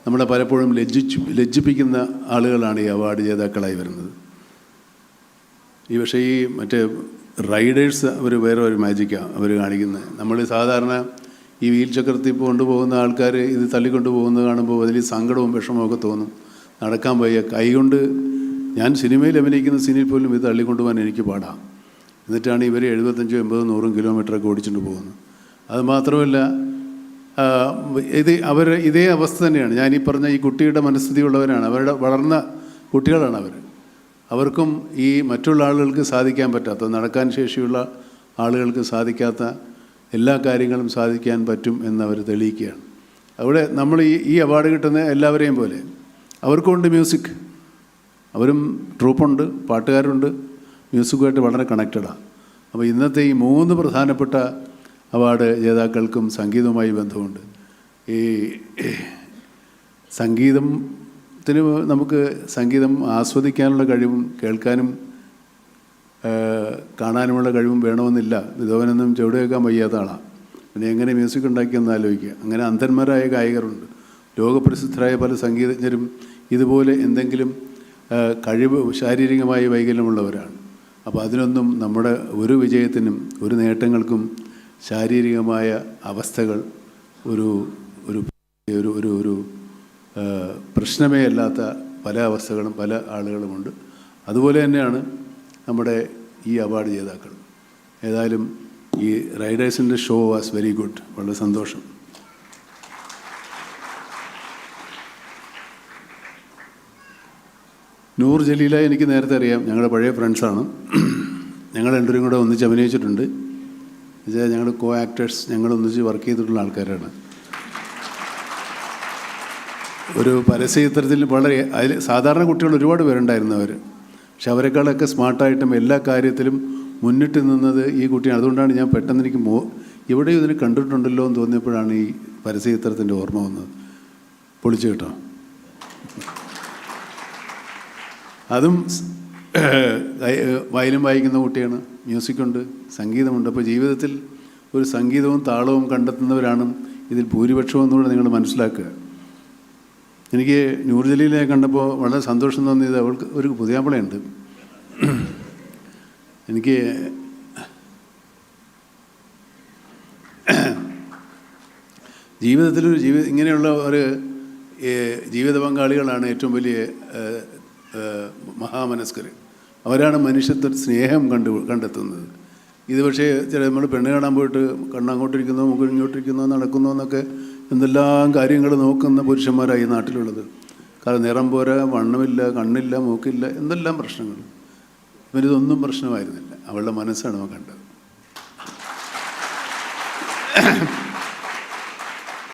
നമ്മളെ പലപ്പോഴും ലജ്ജിപ്പിക്കുന്ന ആളുകളാണ് ഈ അവാർഡ് ജേതാക്കളായി വരുന്നത്. പക്ഷേ ഈ മറ്റേ റൈഡേഴ്സ് അവർ വേറെ ഒരു മാജിക്കാണ് അവർ കാണിക്കുന്നത്. നമ്മൾ സാധാരണ ഈ വീൽ ചക്രത്തിൽ കൊണ്ടുപോകുന്ന ആൾക്കാർ ഇത് തള്ളിക്കൊണ്ടു പോകുന്നത് കാണുമ്പോൾ അതിൽ സങ്കടവും വിഷമമൊക്കെ തോന്നും. നടക്കാൻ വയ്യ, കൈകൊണ്ട് ഞാൻ സിനിമയിൽ അഭിനയിക്കുന്ന സീനിൽ പോലും ഇത് തള്ളിക്കൊണ്ടുപോകാൻ എനിക്ക് പാടാം. എന്നിട്ടാണ് ഇവർ 75, 80, 100 കിലോമീറ്ററൊക്കെ ഓടിച്ചുകൊണ്ട് പോകുന്നത്. അത് മാത്രമല്ല ഇതേ അവസ്ഥ തന്നെയാണ്. ഞാനീ പറഞ്ഞ ഈ കുട്ടിയുടെ മനസ്ഥിതി ഉള്ളവരാണ്, അവരുടെ വളർന്ന കുട്ടികളാണ് അവർ. അവർക്കും ഈ മറ്റുള്ള ആളുകൾക്ക് സാധിക്കാൻ പറ്റാത്ത, നടക്കാൻ ശേഷിയുള്ള ആളുകൾക്ക് സാധിക്കാത്ത എല്ലാ കാര്യങ്ങളും സാധിക്കാൻ പറ്റും എന്നവർ തെളിയിക്കുകയാണ്. അവിടെ നമ്മൾ ഈ അവാർഡ് കിട്ടുന്ന എല്ലാവരെയും പോലെ അവർക്കുണ്ട് മ്യൂസിക്. അവരും ട്രൂപ്പുണ്ട്, പാട്ടുകാരുണ്ട്, മ്യൂസിക്കുമായിട്ട് വളരെ കണക്റ്റഡാണ്. അപ്പോൾ ഇന്നത്തെ ഈ 3 പ്രധാനപ്പെട്ട അവാർഡ് ജേതാക്കൾക്കും സംഗീതവുമായി ബന്ധമുണ്ട്. ഈ സംഗീതത്തിന് നമുക്ക് സംഗീതം ആസ്വദിക്കാനുള്ള കഴിവും കേൾക്കാനും കാണാനുമുള്ള കഴിവും വേണമെന്നില്ല. വിധവനൊന്നും ചുവടുവെക്കാൻ വയ്യാത്ത ആളാണ്. പിന്നെ എങ്ങനെ മ്യൂസിക് ഉണ്ടാക്കിയെന്ന് ആലോചിക്കുക. അങ്ങനെ അന്ധന്മാരായ ഗായകരുണ്ട്. ലോകപ്രസിദ്ധരായ പല സംഗീതജ്ഞരും ഇതുപോലെ എന്തെങ്കിലും കഴിവ്, ശാരീരികമായ വൈകല്യമുള്ളവരാണ്. അപ്പോൾ അതിനൊന്നും നമ്മുടെ ഒരു വിജയത്തിനും ഒരു നേട്ടങ്ങൾക്കും ശാരീരികമായ അവസ്ഥകൾ ഒരു ഒരു ഒരു ഒരു പ്രശ്നമേ അല്ലാത്ത പല അവസ്ഥകളും പല ആളുകളുമുണ്ട്. അതുപോലെ തന്നെയാണ് നമ്മുടെ ഈ അവാർഡ് ജേതാക്കൾ. ഏതായാലും ഈ റൈഡേഴ്സിൻ്റെ ഷോ വാസ് വെരി ഗുഡ്. വളരെ സന്തോഷം. നൂർ ജലീല എനിക്ക് നേരത്തെ അറിയാം, ഞങ്ങളുടെ പഴയ ഫ്രണ്ട്സാണ്. ഞങ്ങൾ രണ്ടുപേരും കൂടെ ഒന്നിച്ച് അഭിനയിച്ചിട്ടുണ്ട്. എന്നുവെച്ചാൽ ഞങ്ങൾ കോ ആക്ടേഴ്സ്, ഞങ്ങൾ ഒന്നിച്ച് വർക്ക് ചെയ്തിട്ടുള്ള ആൾക്കാരാണ്. ഒരു പരസ്യചിത്രത്തിൽ വളരെ അതിൽ സാധാരണ കുട്ടികൾ ഒരുപാട് പേരുണ്ടായിരുന്നു അവർ. പക്ഷെ അവരെക്കാളൊക്കെ സ്മാർട്ടായിട്ടും എല്ലാ കാര്യത്തിലും മുന്നിട്ട് നിന്നത് ഈ കുട്ടിയാണ്. അതുകൊണ്ടാണ് ഞാൻ പെട്ടെന്ന് എനിക്ക് ഇവിടെ ഇതിന് കണ്ടിട്ടുണ്ടല്ലോ എന്ന് തോന്നിയപ്പോഴാണ് ഈ പരസ്യചിത്രത്തിൻ്റെ ഓർമ്മ വന്നത്. പൊളിച്ചു കേട്ടോ. അതും വയലിൻ വായിക്കുന്ന കുട്ടിയാണ്, മ്യൂസിക്കുണ്ട്, സംഗീതമുണ്ട്. അപ്പോൾ ജീവിതത്തിൽ ഒരു സംഗീതവും താളവും കണ്ടെത്തുന്നവരാണ് ഇതിൽ ഭൂരിപക്ഷവും എന്നുകൂടെ നിങ്ങൾ മനസ്സിലാക്കുക. എനിക്ക് നൂർ ജലീലിനെ കണ്ടപ്പോൾ വളരെ സന്തോഷം തോന്നിയത് അവൾക്ക് ഒരു പുതിയാപ്പിളയുണ്ട്. എനിക്ക് ജീവിതത്തിലൊരു ഇങ്ങനെയുള്ള ഒരു ജീവിത പങ്കാളികളാണ് ഏറ്റവും വലിയ മഹാമനസ്കർ. അവരാണ് മനുഷ്യത്വ സ്നേഹം കണ്ടെത്തുന്നത്. ഇത് പക്ഷേ നമ്മൾ പെണ്ണ് കാണാൻ പോയിട്ട് കണ്ണങ്ങോട്ടിരിക്കുന്നോ മുഖം ഇങ്ങോട്ടിരിക്കുന്നോ നടക്കുന്നോ എന്നൊക്കെ എന്തെല്ലാം കാര്യങ്ങൾ നോക്കുന്ന പുരുഷന്മാരായി നാട്ടിലുള്ളത്. കാരണം നിറം പോരാ, വണ്ണമില്ല, കണ്ണില്ല, മൂക്കില്ല, എന്തെല്ലാം പ്രശ്നങ്ങൾ. ഇവരിതൊന്നും പ്രശ്നമായിരുന്നില്ല. അവളുടെ മനസ്സാണ് നമ്മൾ കണ്ടത്.